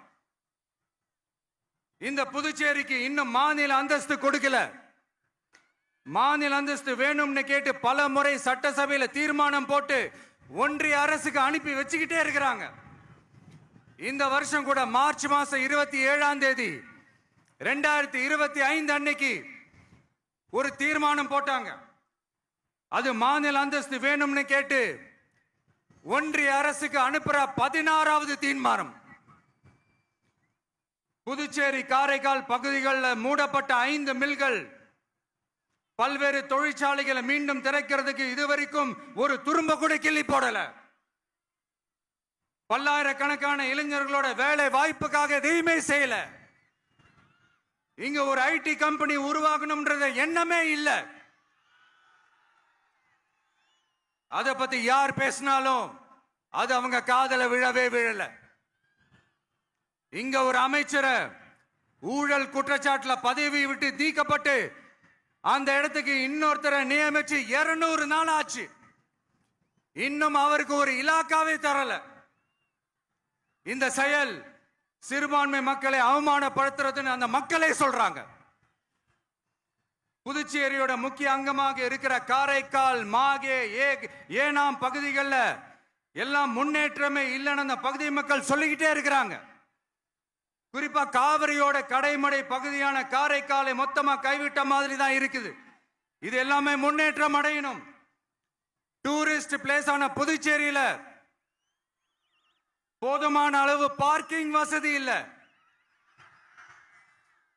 இந்த புதுச்சேரிக்கு இன்னும் மாநில அந்தஸ்து கொடுக்கல. மாநில அந்தஸ்து வேணும்னு கேட்டு பல முறை சட்டசபையில தீர்மானம் போட்டு ஒன்றிய அரசுக்கு அனுப்பி வச்சுக்கிட்டே இருக்கிறாங்க. இந்த வருஷம் கூட மார்ச் மாசம் 27ஆம் தேதி 2025 அன்னைக்கு ஒரு தீர்மானம் போட்டாங்க. அது மாநில அந்தஸ்து வேணும்னு கேட்டு ஒன்றிய அரசுக்கு அனுப்புற 16வது தீர்மானம். புதுச்சேரி காரைக்கால் பகுதிகளில் மூடப்பட்ட 5 மில்கள், பல்வேறு தொழிற்சாலைகளை மீண்டும் திறக்கிறதுக்கு இதுவரைக்கும் ஒரு துரும்ப கூட கிள்ளி போடல. பல்லாயிரக்கணக்கான இளைஞர்களோட வேலை வாய்ப்புக்காக எதையுமே செய்யல. இங்க ஒரு ஐடி கம்பெனி உருவாகணும்ன்றது எண்ணமே இல்லை. அதை பத்தி யார் பேசினாலும் அது அவங்க காதல விழவே விழல. இங்க ஒரு அமைச்சரை ஊழல் குற்றச்சாட்டுல பதவி விட்டு நீக்கப்பட்டு அந்த இடத்துக்கு இன்னொருத்தரை நியமிச்சு 200 நாள் ஆச்சு. இன்னும் அவருக்கு ஒரு இலாக்காவே தரல. இந்த செயல் சிறுபான்மை மக்களை அவமானப்படுத்துறதுன்னு அந்த மக்களே சொல்றாங்க. புதுச்சேரியோட முக்கிய அங்கமாக இருக்கிற காரைக்கால், மாகே, ஏனாம் பகுதிகளில் எல்லாம் முன்னேற்றமே இல்லைன்னு அந்த பகுதி மக்கள் சொல்லிக்கிட்டே இருக்கிறாங்க. குறிப்பா காவிரியோட கடைமடை பகுதியான காரைக்காலை மொத்தமா கைவிட்ட மாதிரி தான் இருக்குது. இது எல்லாமே முன்னேற்றம் அடையணும். டூரிஸ்ட் பிளேஸ் ஆன புதுச்சேரியில போதுமான அளவு பார்க்கிங் வசதி இல்ல,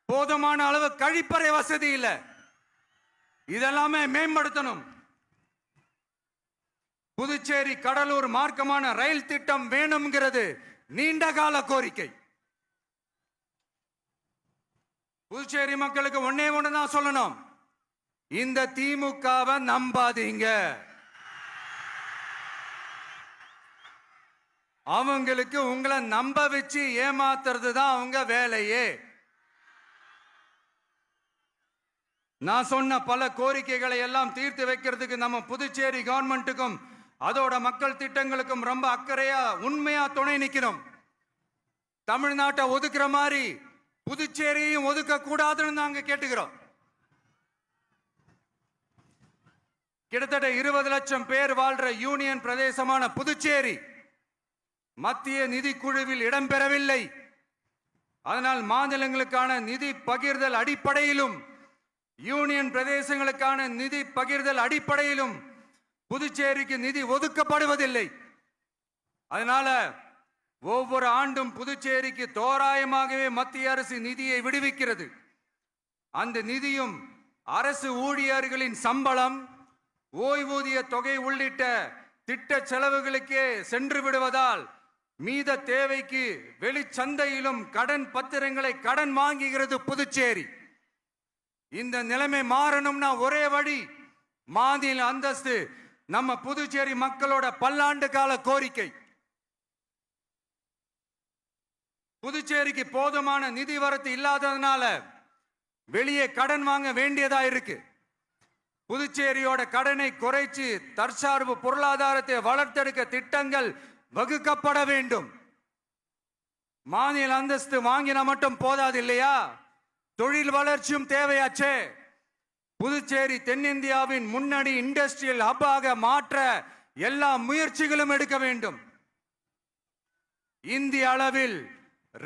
போதுமான அளவு கழிப்பறை வசதி இல்ல. இதெல்லாமே மேம்படுத்தணும். புதுச்சேரி கடலூர் மார்க்கமான ரயில் திட்டம் வேணும்ங்கிறது நீண்ட கால கோரிக்கை. புதுச்சேரி மக்களுக்கு ஒன்னே ஒண்ணுதான் சொல்லணும், இந்த திமுகவை நம்பாதீங்க. அவங்களுக்கு உங்களை நம்ப வச்சு ஏமாத்துறது தான் அவங்க வேலையே. நான் சொன்ன பல கோரிக்கைகளை எல்லாம் தீர்த்து வைக்கிறதுக்கு நம்ம புதுச்சேரி கவர்மெண்ட்டுக்கும் அதோட மக்கள் திட்டங்களுக்கும் ரொம்ப அக்கறையா உண்மையா துணை நிக்கணும். தமிழ்நாட்டை ஒதுக்குற மாதிரி புதுச்சேரியும் ஒதுக்க கூடாதுன்னு நாங்க கேட்டுக்கிறோம். கிட்டத்தட்ட 20 லட்சம் பேர் வாழ்ற யூனியன் பிரதேசமான புதுச்சேரி மத்திய நிதி குழுவில் இடம்பெறவில்லை. அதனால் மாநிலங்களுக்கான நிதி பகிர்தல் அடிப்படையிலும் யூனியன் பிரதேசங்களுக்கான நிதி பகிர்தல் அடிப்படையிலும் புதுச்சேரிக்கு நிதி ஒதுக்கப்படுவதில்லை. அதனால ஒவ்வொரு ஆண்டும் புதுச்சேரிக்கு தோராயமாகவே மத்திய அரசு நிதியை விடுவிக்கிறது. அந்த நிதியும் அரசு ஊழியர்களின் சம்பளம், ஓய்வூதிய தொகை உள்ளிட்ட திட்ட செலவுகளுக்கே சென்று விடுவதால் மீத தேவைக்கு வெளிச்சந்தையிலும் கடன் பத்திரங்களை கடன் வாங்குகிறது புதுச்சேரி. இந்த நிலைமை மாறணும்னா ஒரே வழி, மாநில அந்தஸ்து நம்ம புதுச்சேரி மக்களோட பல்லாண்டு கால கோரிக்கை. புதுச்சேரிக்கு போதுமான நிதி வரத்து இல்லாததுனால வெளியே கடன் வாங்க வேண்டியதா இருக்கு. புதுச்சேரியோட கடனை குறைச்சு தற்சார்பு பொருளாதாரத்தை வளர்த்தெடுக்க திட்டங்கள் வகுக்கப்பட வேண்டும். மாநில அந்தஸ்து வாங்கினா மட்டும் போதாது இல்லையா, தொழில் வளர்ச்சியும் தேவையாச்சே. புதுச்சேரி தென்னிந்தியாவின் முன்னணி இண்டஸ்ட்ரியல் ஹப்பாக மாற்ற எல்லா முயற்சிகளும் எடுக்க வேண்டும். இந்திய அளவில்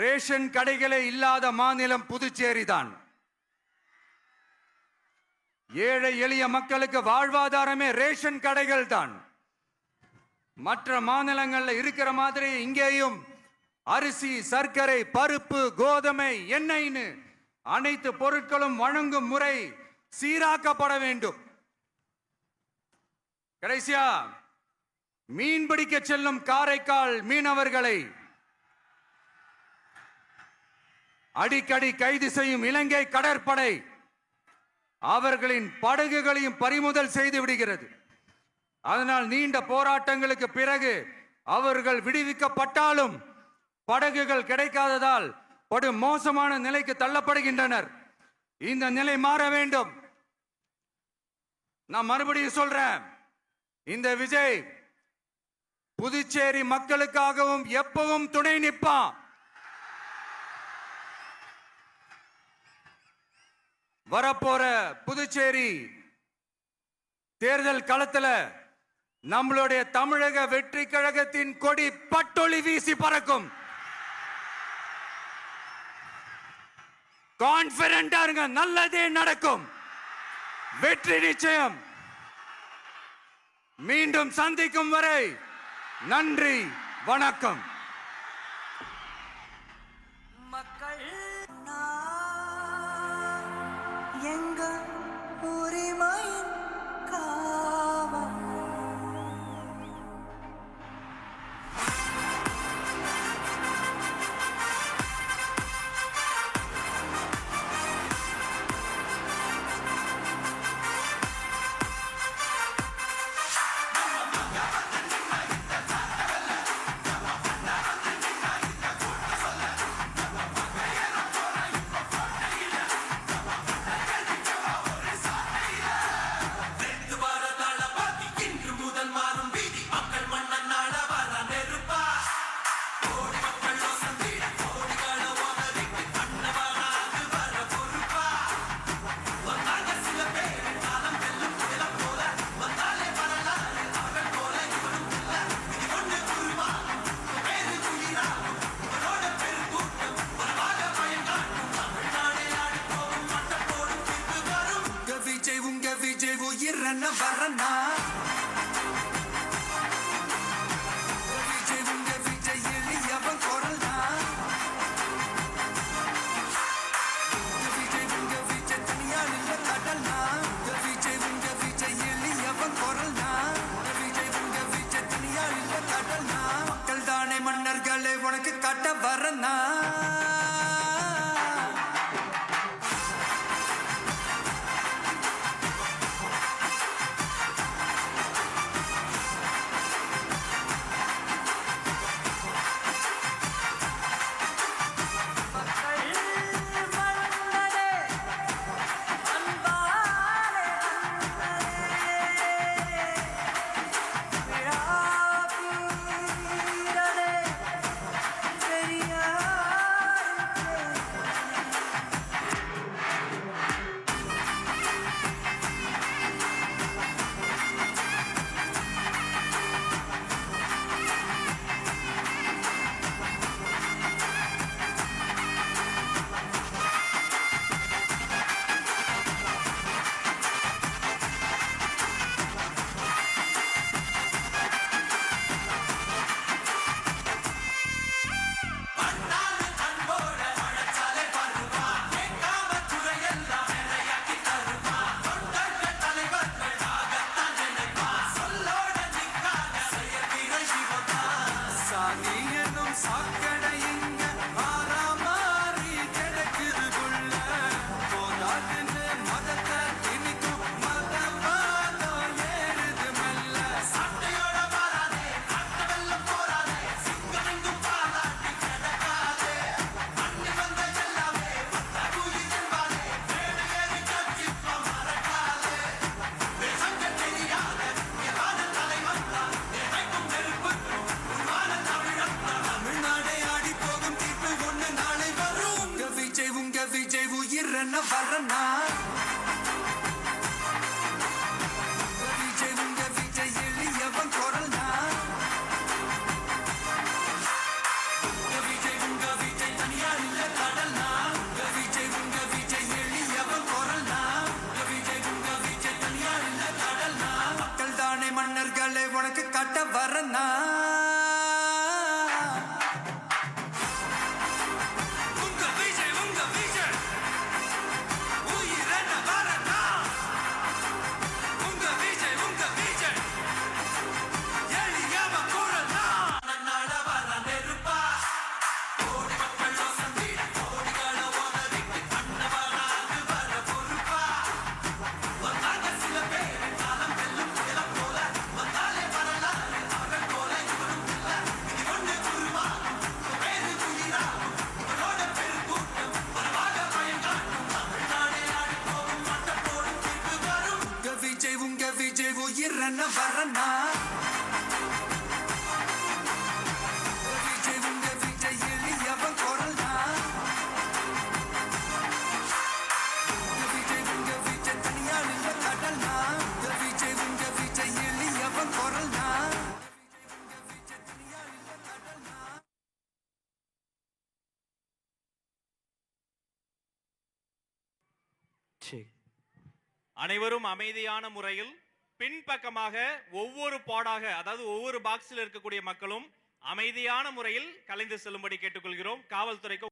ரேஷன் கடைகளே இல்லாத மாநிலம் புதுச்சேரி தான். ஏழை எளிய மக்களுக்கு வாழ்வாதாரமே ரேஷன் கடைகள் தான். மற்ற மாநிலங்கள்ல இருக்கிற மாதிரி இங்கேயும் அரிசி, சர்க்கரை, பருப்பு, கோதுமை, எண்ணெய்னு அனைத்து பொருட்களும் வழங்கும் முறை சீராக்கப்பட வேண்டும். கடைசியா மீன் பிடிக்க செல்லும் காரைக்கால் மீனவர்களை அடிக்கடி கைது செய்யும் இலங்கை கடற்படை அவர்களின் படகுகளையும் பறிமுதல் செய்து விடுகிறது. அதனால் நீண்ட போராட்டங்களுக்கு பிறகு அவர்கள் விடுவிக்கப்பட்டாலும் படகுகள் கிடைக்காததால் படு மோசமான நிலைக்கு தள்ளப்படுகின்றனர். இந்த நிலை மாற வேண்டும். நான் மறுபடியும் சொல்றேன், இந்த விஜய் புதுச்சேரி மக்களுக்காகவும் எப்பவும் துணை நிற்பான். வரப்போற புதுச்சேரி தேர்தல் களத்துல நம்மளுடைய தமிழக வெற்றி கழகத்தின் கொடி பட்டொளி வீசி பறக்கும். கான்பிடண்டா இருங்க, நல்லதே நடக்கும். வெற்றி நிச்சயம். மீண்டும் சந்திக்கும் வரை நன்றி, வணக்கம். மக்கள் எங்க உரிமையின் காவல். விஜய் உயிரன வரனா விஜய் உங்க விஜய் எளியவன் குரல்னா விஜய் உங்க விஜய் தனியால் இல்ல கடல்னா விஜய் உங்க விஜய் எளியவன் குரல்னா விஜய் உங்க விஜய் தனியால் இல்ல கடல்னா மக்கள் தானே மன்னர்களே உனக்கு காட்ட வரனா விஜய் உயிரன வரனா விஜய் உங்க விஜய் எளியவன் குரல்னா விஜய் உங்க விஜய் தனியார் இல்ல கடல்னா விஜய் உங்க விஜய் எளியவன் குரல்னா விஜய் உங்க விஜய் தனியார் இல்ல கடல்னா மக்கள் தானே மன்னர்களே உனக்கு காட்ட வரனா அபிஷேக். அனைவரும் அமைதியான முறையில் பின்பக்கமாக ஒவ்வொரு பாடாக, அதாவது ஒவ்வொரு பாக்ஸில் இருக்கக்கூடிய மக்களும் அமைதியான முறையில் கலைந்து செல்லும்படி கேட்டுக்கொள்கிறோம். காவல்துறைக்கு